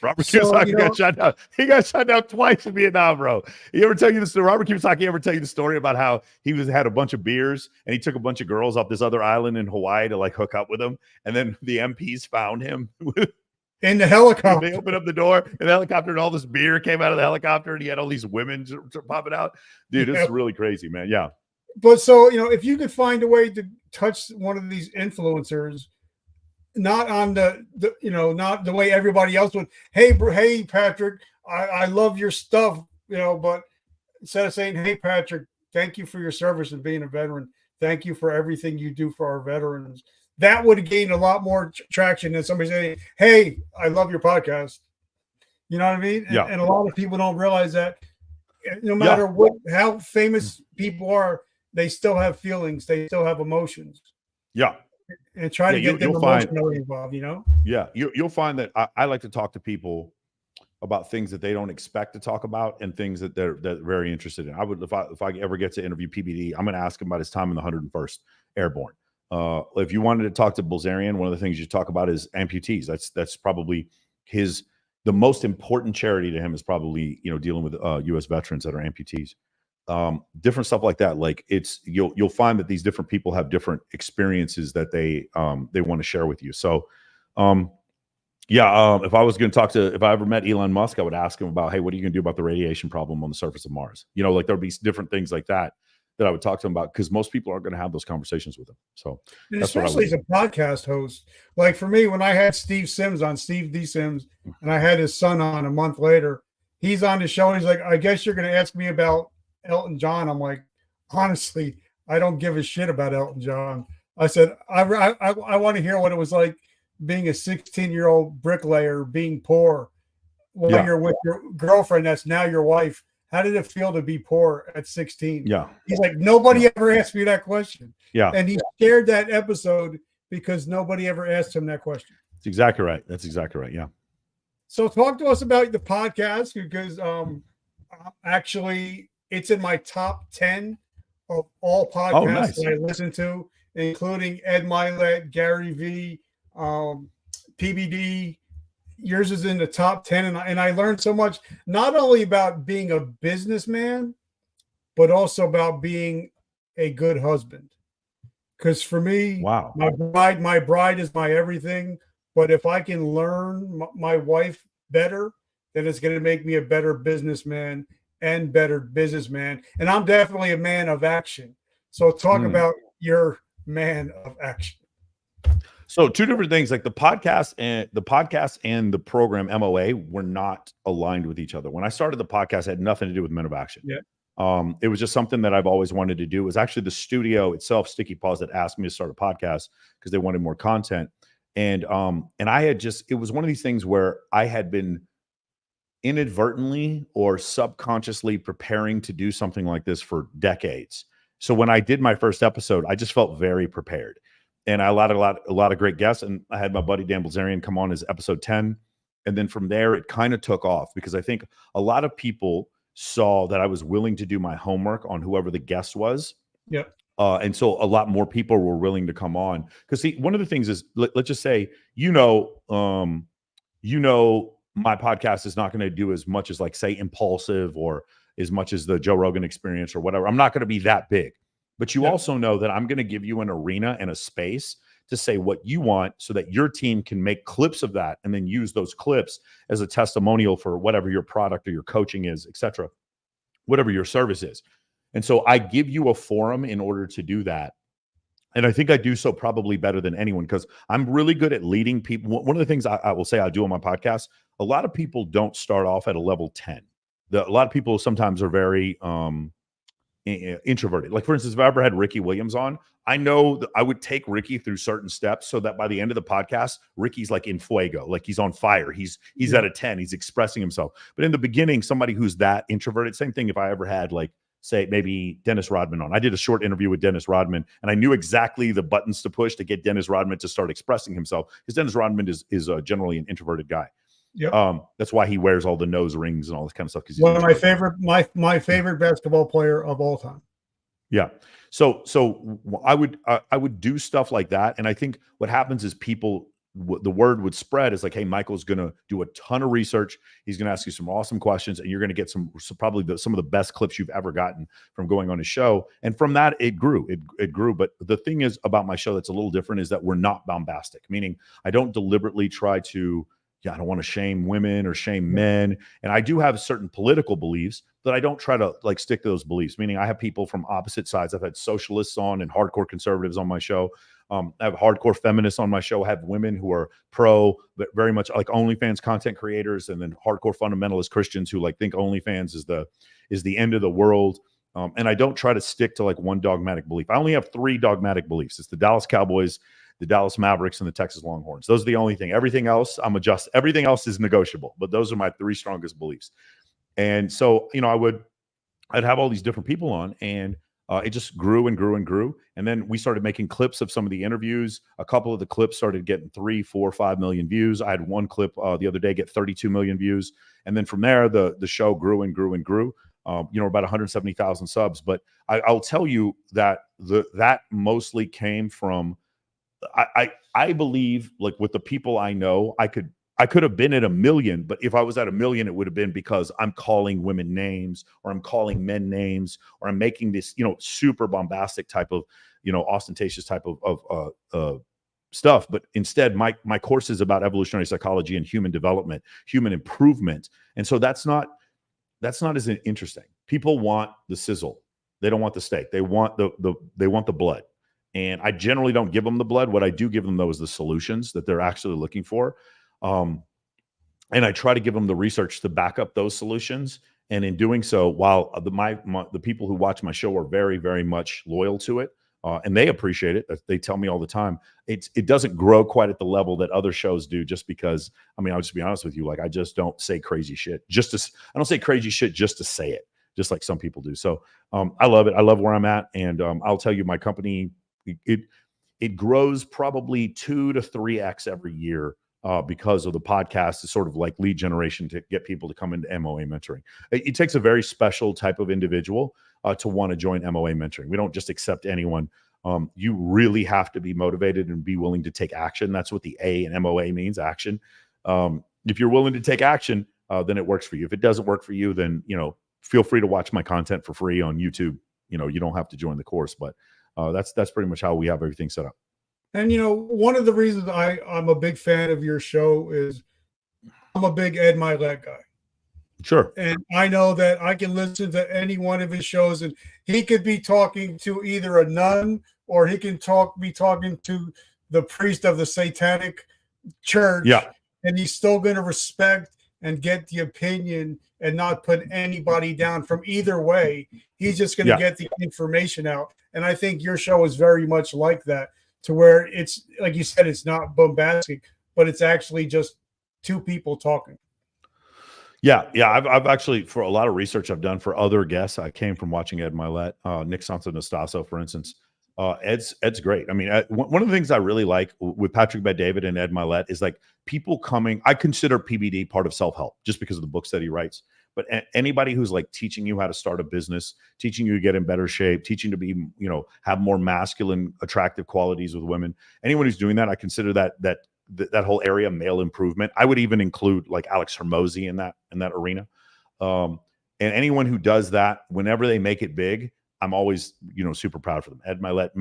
Robert Kiyosaki got shot down. He got shot down twice in Vietnam, bro. He ever tell you the story? Robert Kiyosaki ever tell you the story about how he had a bunch of beers and he took a bunch of girls off this other island in Hawaii to like hook up with him, and then the MPs found him in the helicopter. They opened up the door in the helicopter, and all this beer came out of the helicopter, and he had all these women popping out. Dude, this is really crazy, man. Yeah. But so, if you could find a way to touch one of these influencers, not on not the way everybody else would. Hey, Patrick, I love your stuff, but instead of saying, hey, Patrick, thank you for your service and being a veteran. Thank you for everything you do for our veterans. That would gain a lot more traction than somebody saying, hey, I love your podcast. You know what I mean? Yeah. And a lot of people don't realize that no matter how famous people are, they still have feelings. They still have emotions. Yeah. And try to get them emotionally involved, Yeah. You'll find that I like to talk to people about things that they don't expect to talk about and things that they're very interested in. I would, if I ever get to interview PBD, I'm going to ask him about his time in the 101st Airborne. If you wanted to talk to Bilzerian, one of the things you talk about is amputees. That's probably the most important charity to him is probably, dealing with U.S. veterans that are amputees. Different stuff like that. Like you'll find that these different people have different experiences that they want to share with you. So, if I was going to if I ever met Elon Musk, I would ask him about, hey, what are you going to do about the radiation problem on the surface of Mars? Like there'd be different things like that I would talk to him about, because most people aren't going to have those conversations with him. So, and especially as a podcast host, like for me, when I had Steve Sims on, Steve D. Sims, and I had his son on a month later, he's on the show and he's like, I guess you're going to ask me about Elton John. I'm like, honestly, I don't give a shit about Elton John. I said, I want to hear what it was like being a 16-year-old bricklayer, being poor while you're with your girlfriend that's now your wife. How did it feel to be poor at 16? Yeah. He's like, nobody ever asked me that question. Yeah. And he shared that episode because nobody ever asked him that question. That's exactly right. Yeah. So talk to us about the podcast, because actually it's in my top 10 of all podcasts that I listen to, including Ed Mlet, Gary V, PBD. Yours is in the top 10. And I learned so much, not only about being a businessman, but also about being a good husband. Because for me, my bride is my everything. But if I can learn my wife better, then it's going to make me a better businessman and better businessman. And I'm definitely a man of action. So talk about your man of action. So two different things, like the podcast and the program MOA were not aligned with each other. When I started the podcast, it had nothing to do with Men of Action. Yeah. It was just something that I've always wanted to do. It was actually the studio itself, Sticky Paws, that asked me to start a podcast because they wanted more content. And I had it was one of these things where I had been inadvertently or subconsciously preparing to do something like this for decades. So when I did my first episode, I just felt very prepared. And I had a lot of great guests, and I had my buddy Dan Bilzerian come on as episode 10. And then from there, it kind of took off because I think a lot of people saw that I was willing to do my homework on whoever the guest was. Yeah. And so a lot more people were willing to come on. Because see, one of the things is, let's just say, my podcast is not going to do as much as, like, say, Impulsive or as much as the Joe Rogan Experience or whatever. I'm not going to be that big. But you also know that I'm going to give you an arena and a space to say what you want so that your team can make clips of that and then use those clips as a testimonial for whatever your product or your coaching is, etc., whatever your service is. And so I give you a forum in order to do that. And I think I do so probably better than anyone because I'm really good at leading people. One of the things I will say I do on my podcast, a lot of people don't start off at a level 10. A lot of people sometimes are very introverted. Like, for instance, if I ever had Ricky Williams on, I know that I would take Ricky through certain steps so that by the end of the podcast, Ricky's like in fuego, like he's on fire. He's at a 10. He's expressing himself. But in the beginning, somebody who's that introverted, same thing if I ever had, like, say, maybe Dennis Rodman on. I did a short interview with Dennis Rodman, and I knew exactly the buttons to push to get Dennis Rodman to start expressing himself, because Dennis Rodman is generally an introverted guy. Yep. That's why he wears all the nose rings and all this kind of stuff. One of my favorite basketball player of all time. Yeah. So I would do stuff like that. And I think what happens is the word would spread is like, hey, Michael's going to do a ton of research. He's going to ask you some awesome questions, and you're going to get some of the best clips you've ever gotten from going on his show. And from that, it grew. It grew. But the thing is about my show that's a little different is that we're not bombastic, meaning I don't deliberately try to, I don't want to shame women or shame men. And I do have certain political beliefs, but I don't try to like stick to those beliefs, meaning I have people from opposite sides. I've had socialists on and hardcore conservatives on my show. I have hardcore feminists on my show. I have women who are pro, but very much like OnlyFans content creators, and then hardcore fundamentalist Christians who like think OnlyFans is the end of the world. And I don't try to stick to like one dogmatic belief. I only have 3 dogmatic beliefs. It's the Dallas Cowboys, the Dallas Mavericks, and the Texas Longhorns. Those are the only thing. Everything else, everything else is negotiable, but those are my 3 strongest beliefs. And so, I'd have all these different people on, and it just grew and grew and grew. And then we started making clips of some of the interviews. A couple of the clips started getting 3, 4, 5 million views. I had one clip the other day get 32 million views. And then from there, the show grew and grew and grew. About 170,000 subs. But I'll tell you that that mostly came from, I believe, like, with the people I know, I could have been at 1 million, but if I was at 1 million, it would have been because I'm calling women names, or I'm calling men names, or I'm making this, super bombastic type of, ostentatious type of stuff. But instead, my course is about evolutionary psychology and human development, human improvement. And so that's not as interesting. People want the sizzle. They don't want the steak. They want the blood. And I generally don't give them the blood. What I do give them, though, is the solutions that they're actually looking for. And I try to give them the research to back up those solutions. And in doing so, while the people who watch my show are very, very much loyal to it, and they appreciate it, they tell me all the time, it doesn't grow quite at the level that other shows do, just because, I'll just be honest with you, like, I just don't say crazy shit. I don't say crazy shit just to say it, just like some people do. So I love it. I love where I'm at. And I'll tell you, my company, it grows probably 2 to 3x every year because of the podcast. Is sort of like lead generation to get people to come into MOA Mentoring. It takes a very special type of individual to want to join MOA Mentoring. We don't just accept anyone. You really have to be motivated and be willing to take action. That's what the A in MOA means, action. If you're willing to take action, then it works for you. If it doesn't work for you, then, feel free to watch my content for free on YouTube. You don't have to join the course, but that's pretty much how we have everything set up. And, one of the reasons I'm a big fan of your show is I'm a big Ed Mlet guy. Sure. And I know that I can listen to any one of his shows, and he could be talking to either a nun, or he can be talking to the priest of the satanic church. Yeah. And he's still going to respect and get the opinion and not put anybody down from either way. He's just going to get the information out. And I think your show is very much like that, to where it's, like you said, it's not bombastic, but it's actually just 2 people talking. Yeah. I've actually, for a lot of research I've done for other guests, I came from watching Ed Mlet, Nick Santonastasso, for instance. Ed's great. One of the things I really like with Patrick Bet-David and Ed Mlet is like people coming. I consider PBD part of self-help just because of the books that he writes. But anybody who's like teaching you how to start a business, teaching you to get in better shape, teaching to be, have more masculine, attractive qualities with women. Anyone who's doing that, I consider that whole area male improvement. I would even include like Alex Hormozy in that arena. And anyone who does that, whenever they make it big, I'm always, super proud for them. Ed Mlet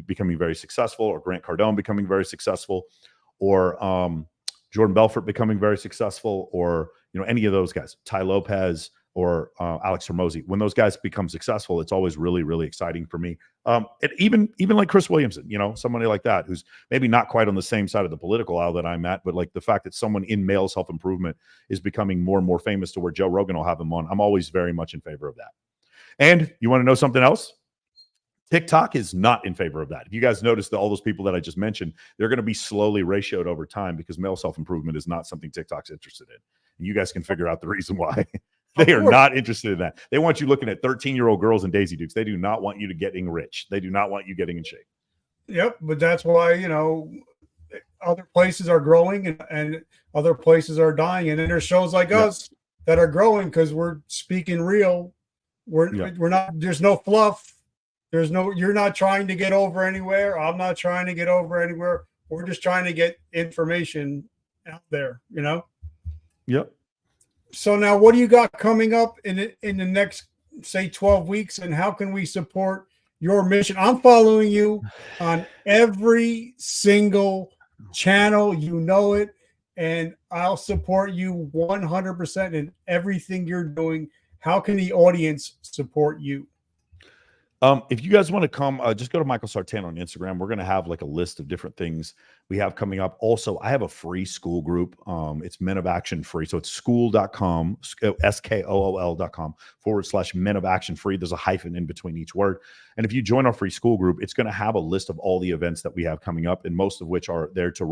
becoming very successful, or Grant Cardone becoming very successful, or Jordan Belfort becoming very successful, or any of those guys, Ty Lopez or Alex Hormozy. When those guys become successful, it's always really, really exciting for me. And even like Chris Williamson, somebody like that, who's maybe not quite on the same side of the political aisle that I'm at, but like the fact that someone in male self-improvement is becoming more and more famous to where Joe Rogan will have him on, I'm always very much in favor of that. And you want to know something else? TikTok is not in favor of that. If you guys notice that all those people that I just mentioned, they're going to be slowly ratioed over time because male self-improvement is not something TikTok's interested in. And you guys can figure out the reason why. They are not interested in that. They want you looking at 13-year-old girls and Daisy Dukes. They do not want you to getting rich. They do not want you getting in shape. Yep, but that's why, other places are growing and other places are dying. And then there's shows like us that are growing because we're speaking real. We're not, there's no fluff. You're not trying to get over anywhere. I'm not trying to get over anywhere. We're just trying to get information out there, Yep. So now what do you got coming up in the next, say, 12 weeks? And how can we support your mission? I'm following you on every single channel. You know it. And I'll support you 100% in everything you're doing. How can the audience support you? If you guys want to come, just go to Michael Sartain on Instagram. We're going to have like a list of different things we have coming up. Also, I have a free school group. It's Men of Action Free. So it's school.com, SKOOL.com/Men of Action Free. There's a hyphen in between each word. And if you join our free school group, it's going to have a list of all the events that we have coming up, and most of which are there to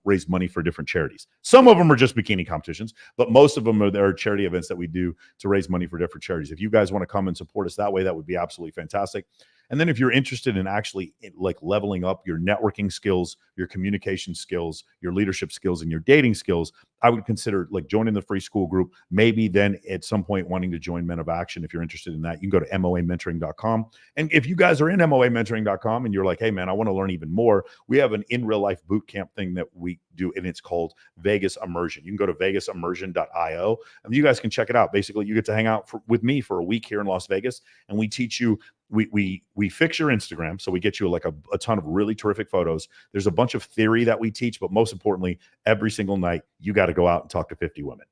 raise money for different charities. Some of them are just bikini competitions, but most of them are there charity events that we do to raise money for different charities. If you guys want to come and support us that way, that would be absolutely fantastic. And then if you're interested in actually like leveling up your networking skills, your communication skills, your leadership skills, and your dating skills, I would consider like joining the free school group. Maybe then at some point wanting to join Men of Action. If you're interested in that, you can go to MOA Mentoring.com. And if you guys are in MOA Mentoring.com and you're like, hey man, I want to learn even more, we have an in real life boot camp thing that we do, and it's called Vegas Immersion. You can go to vegasimmersion.io and you guys can check it out. Basically, you get to hang out with me for a week here in Las Vegas, and we teach you. We fix your Instagram, so we get you like a ton of really terrific photos. There's a bunch of theory that we teach, but most importantly, every single night you got to go out and talk to 50 women.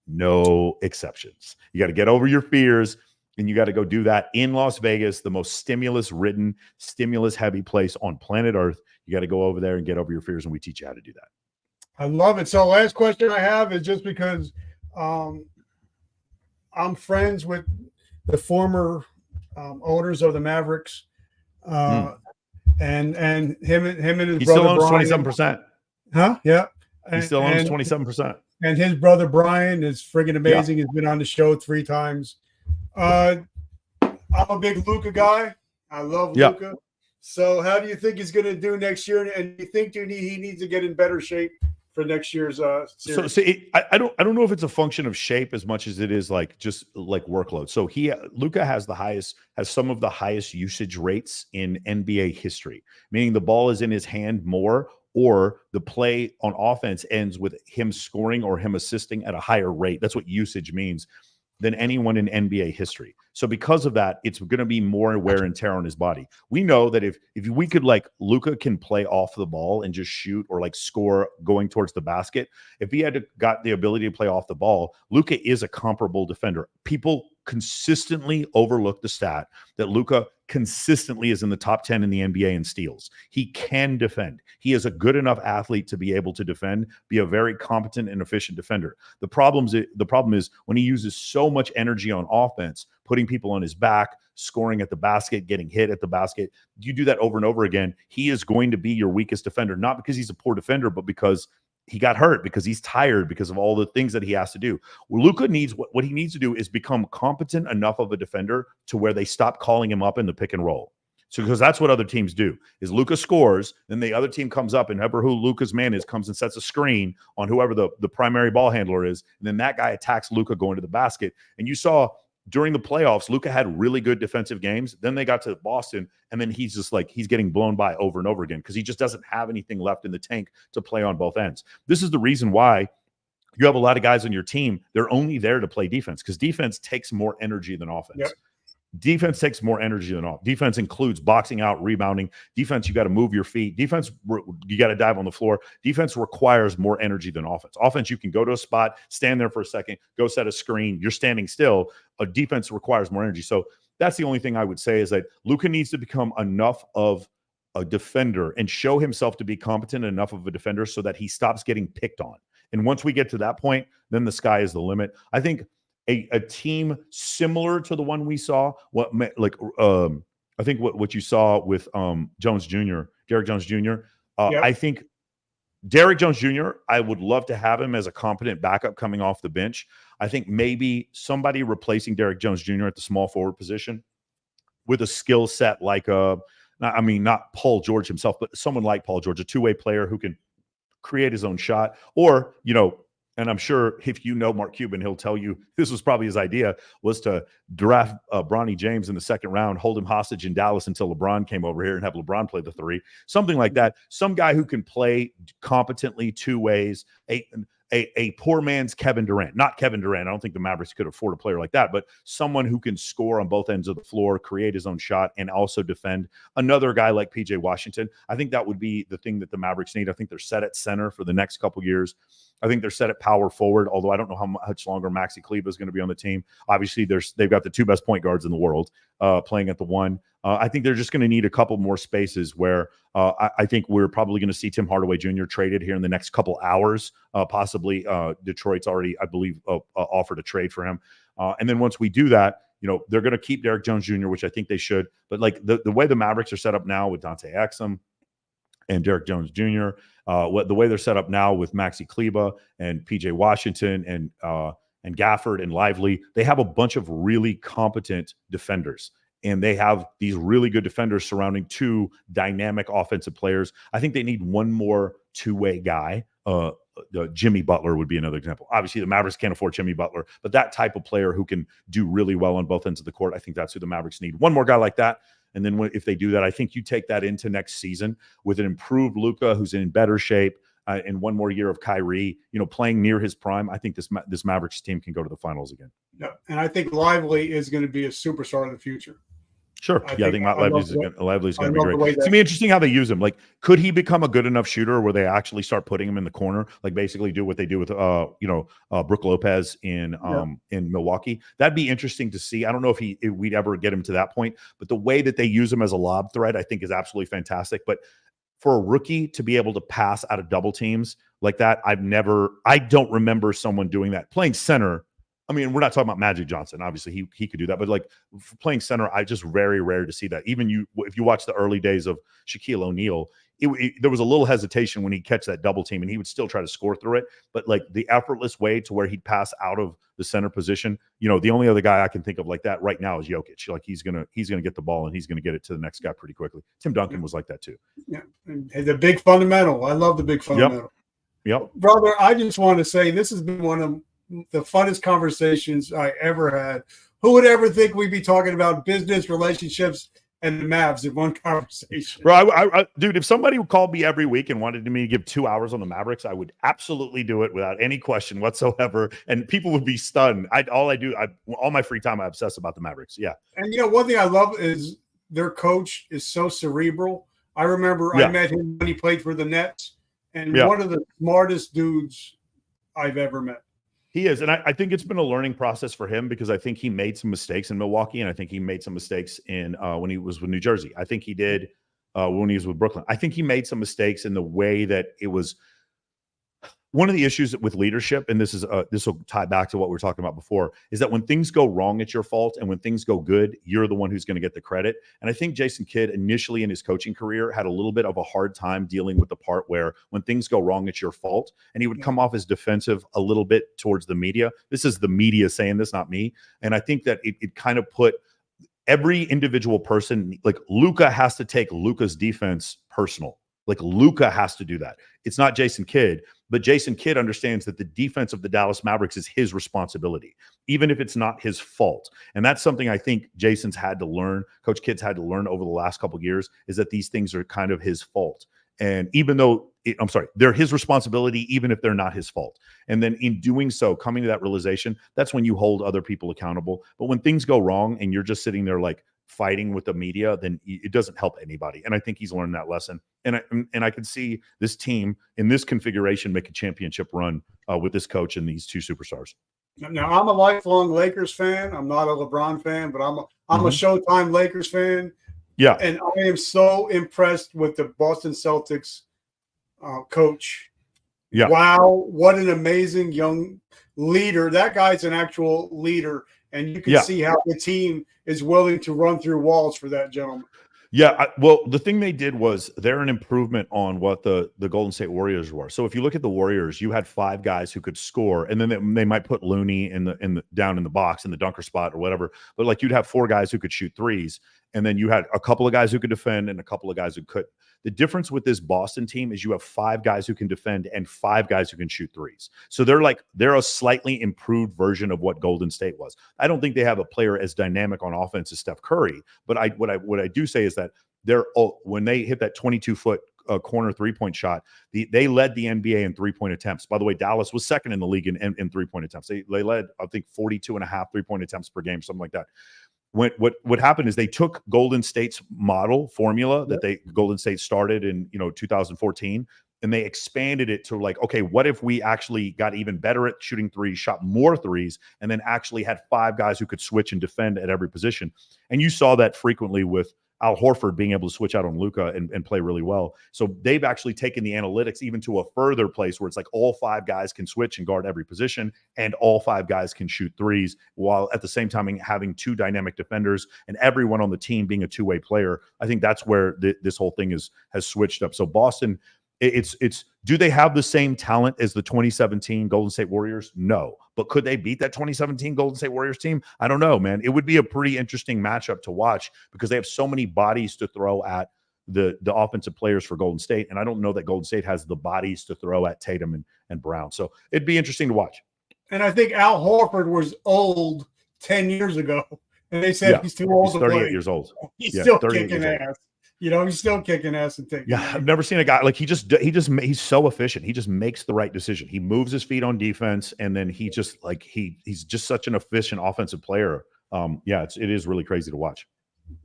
No exceptions. You got to get over your fears, and you got to go do that in Las Vegas, the most stimulus-ridden, stimulus-heavy place on planet Earth. You got to go over there and get over your fears, and we teach you how to do that. I love it. So last question I have is just because I'm friends with the former owners of the Mavericks, and him and his brother Brian. Still owns 27%. Huh? Yeah. He still owns 27%. And his brother Brian is friggin' amazing. He's been on the show 3 times. I'm a big Luka guy. I love Luka. So how do you think he's going to do next year? And do you think he needs to get in better shape for next year's series? So I don't know if it's a function of shape as much as it is like just like workload. So Luka has some of the highest usage rates in NBA history, meaning the ball is in his hand more, or the play on offense ends with him scoring or him assisting at a higher rate. That's what usage means than anyone in NBA history. So because of that, it's going to be more wear and tear on his body. We know that if we could, like, Luka can play off the ball and just shoot or like score going towards the basket. If he had got the ability to play off the ball, Luka is a comparable defender. People consistently overlook the stat that Luka consistently is in the top 10 in the NBA in steals. He can defend. He is a good enough athlete to be able to defend, be a very competent and efficient defender. The problem is when he uses so much energy on offense, putting people on his back, scoring at the basket, getting hit at the basket. You do that over and over again, he is going to be your weakest defender, not because he's a poor defender, but because he got hurt, because he's tired, because of all the things that he has to do. Luka needs what he needs to do is become competent enough of a defender to where they stop calling him up in the pick and roll. So because that's what other teams do is Luka scores, then the other team comes up and whoever who Luka's man is comes and sets a screen on whoever the primary ball handler is, and then that guy attacks Luka going to the basket. And you saw during the playoffs, Luka had really good defensive games. Then they got to Boston, and then he's just like, he's getting blown by over and over again because he just doesn't have anything left in the tank to play on both ends. This is the reason why you have a lot of guys on your team. They're only there to play defense because defense takes more energy than offense. Yep. Defense takes more energy than offense. Defense includes boxing out, rebounding. Defense, you got to move your feet. Defense, you got to dive on the floor. Defense requires more energy than offense. Offense, you can go to a spot, stand there for a second, go set a screen. You're standing still. A defense requires more energy. So that's the only thing I would say is that Luka needs to become enough of a defender and show himself to be competent enough of a defender so that he stops getting picked on. And once we get to that point, then the sky is the limit. I think a team similar to the one we saw. I think what you saw with Jones Jr., Derek Jones Jr. I think Derek Jones Jr., I would love to have him as a competent backup coming off the bench. I think maybe somebody replacing Derek Jones Jr. at the small forward position with a skill set like not Paul George himself, but someone like Paul George, a two-way player who can create his own shot. Or, and I'm sure if you know Mark Cuban, he'll tell you this was probably his idea, was to draft Bronny James in the second round, hold him hostage in Dallas until LeBron came over here and have LeBron play the three, something like that. Some guy who can play competently two ways, a poor man's Kevin Durant. Not Kevin Durant. I don't think the Mavericks could afford a player like that, but someone who can score on both ends of the floor, create his own shot, and also defend. Another guy like PJ Washington. I think that would be the thing that the Mavericks need. I think they're set at center for the next couple years. I think they're set at power forward, although I don't know how much longer Maxi Kleber is going to be on the team. Obviously, they've got the two best point guards in the world playing at the one. I think they're just going to need a couple more spaces where I think we're probably going to see Tim Hardaway Jr. traded here in the next couple hours. Possibly Detroit's already, I believe, offered a trade for him. And then once we do that, they're going to keep Derek Jones Jr., which I think they should. But like the way the Mavericks are set up now with Dante Exum and Derek Jones Jr., the way they're set up now with Maxi Kleber and PJ Washington and Gafford and Lively, they have a bunch of really competent defenders. And they have these really good defenders surrounding two dynamic offensive players. I think they need one more two-way guy. Jimmy Butler would be another example. Obviously, the Mavericks can't afford Jimmy Butler, but that type of player who can do really well on both ends of the court, I think that's who the Mavericks need. One more guy like that. And then if they do that, I think you take that into next season with an improved Luka who's in better shape, and one more year of Kyrie, playing near his prime. I think this Mavericks team can go to the finals again. Yeah, and I think Lively is going to be a superstar in the future. Sure. I think Lively's going to be great. It's going to be interesting how they use him. Like, could he become a good enough shooter where they actually start putting him in the corner, like basically do what they do with Brook Lopez in Milwaukee? That'd be interesting to see. I don't know if we'd ever get him to that point, but the way that they use him as a lob threat, I think, is absolutely fantastic. But for a rookie to be able to pass out of double teams like that, I don't remember someone doing that. Playing center, I mean, we're not talking about Magic Johnson. Obviously, he could do that. But like playing center, I just very rare to see that. Even if you watch the early days of Shaquille O'Neal, there was a little hesitation when he'd catch that double team, and he would still try to score through it. But like the effortless way to where he'd pass out of the center position, the only other guy I can think of like that right now is Jokic. Like he's gonna get the ball and he's gonna get it to the next guy pretty quickly. Tim Duncan was like that too. Yeah, and the big fundamental. I love the big fundamental. Yep. Brother, I just want to say this has been one of the funnest conversations I ever had. Who would ever think we'd be talking about business, relationships, and the Mavs in one conversation? Bro, dude, if somebody called me every week and wanted me to give 2 hours on the Mavericks, I would absolutely do it without any question whatsoever. And people would be stunned. All my free time, I obsess about the Mavericks. Yeah. And one thing I love is their coach is so cerebral. I remember I met him when he played for the Nets, and one of the smartest dudes I've ever met. He is, and I think it's been a learning process for him because I think he made some mistakes in Milwaukee, and I think he made some mistakes in when he was with New Jersey. I think he did when he was with Brooklyn. I think he made some mistakes in the way that it was. One of the issues with leadership, and this will tie back to what we were talking about before, is that when things go wrong, it's your fault, and when things go good, you're the one who's going to get the credit. And I think Jason Kidd initially in his coaching career had a little bit of a hard time dealing with the part where when things go wrong, it's your fault, and he would come off as defensive a little bit towards the media. This is the media saying this, not me. And I think that it kind of put every individual person, like Luka has to take Luka's defense personal. Like Luka has to do that. It's not Jason Kidd, but Jason Kidd understands that the defense of the Dallas Mavericks is his responsibility, even if it's not his fault. And that's something I think Jason's had to learn. Coach Kidd's had to learn over the last couple of years, is that these things are kind of his fault. And even though they're his responsibility, even if they're not his fault. And then in doing so, coming to that realization, that's when you hold other people accountable. But when things go wrong and you're just sitting there like fighting with the media, then it doesn't help anybody. And I think he's learned that lesson. And I can see this team in this configuration make a championship run with this coach and these two superstars. Now, I'm a lifelong Lakers fan. I'm not a LeBron fan, but I'm a Showtime Lakers fan. Yeah. And I am so impressed with the Boston Celtics coach. Yeah. Wow, what an amazing young leader. That guy's an actual leader, and you can see how the team is willing to run through walls for that gentleman. Yeah, well, the thing they did was they're an improvement on what the Golden State Warriors were. So if you look at the Warriors, you had 5 guys who could score, and then they might put Looney down in the box in the dunker spot or whatever. But like you'd have 4 guys who could shoot threes, and then you had a couple of guys who could defend and a couple of guys who could. The difference with this Boston team is you have 5 guys who can defend and 5 guys who can shoot threes. So they're a slightly improved version of what Golden State was. I don't think they have a player as dynamic on offense as Steph Curry, but what I do say is that when they hit that 22-foot corner 3-point shot, they led the NBA in 3-point attempts. By the way, Dallas was second in the league in 3-point attempts. They led, I think, 42.5 3-point attempts per game, something like that. What happened is they took Golden State's model formula that Golden State started in 2014, and they expanded it to like, okay, what if we actually got even better at shooting threes, shot more threes, and then actually had 5 guys who could switch and defend at every position. And you saw that frequently with Al Horford being able to switch out on Luka and play really well. So they've actually taken the analytics even to a further place where it's like all 5 guys can switch and guard every position, and all 5 guys can shoot threes, while at the same time having 2 dynamic defenders and everyone on the team being a two-way player. I think that's where this whole thing has switched up. So Boston, it's do they have the same talent as the 2017 Golden State Warriors? No. But could they beat that 2017 Golden State Warriors team? I don't know, man. It would be a pretty interesting matchup to watch because they have so many bodies to throw at the offensive players for Golden State. And I don't know that Golden State has the bodies to throw at Tatum and Brown. So it'd be interesting to watch. And I think Al Horford was old 10 years ago. And they said he's too old to play. 38 years old. He's still kicking ass. He's still kicking ass and taking. Yeah, I've never seen a guy like he's so efficient. He just makes the right decision. He moves his feet on defense, and then he's just such an efficient offensive player. It is really crazy to watch.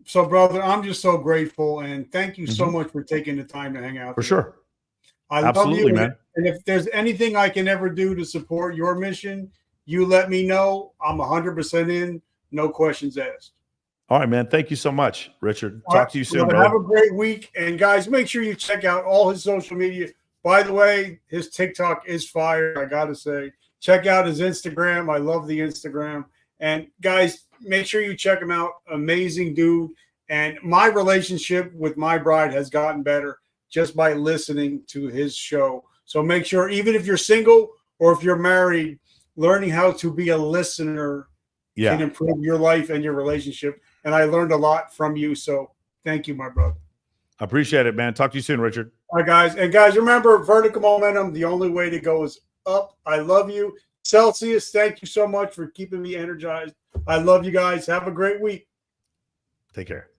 So, brother, I'm just so grateful, and thank you so much for taking the time to hang out. For sure, Absolutely, love you, man. And if there's anything I can ever do to support your mission, you let me know. I'm 100% in. No questions asked. All right, man. Thank you so much, Richard. Talk to you soon, brother. Have a great week. And, guys, make sure you check out all his social media. By the way, his TikTok is fire, I got to say. Check out his Instagram. I love the Instagram. And, guys, make sure you check him out. Amazing dude. And my relationship with my bride has gotten better just by listening to his show. So make sure, even if you're single or if you're married, learning how to be a listener can improve your life and your relationship. And I learned a lot from you. So thank you, my brother. I appreciate it, man. Talk to you soon, Richard. All right, guys. And guys, remember, vertical momentum, the only way to go is up. I love you. Celsius, thank you so much for keeping me energized. I love you guys. Have a great week. Take care.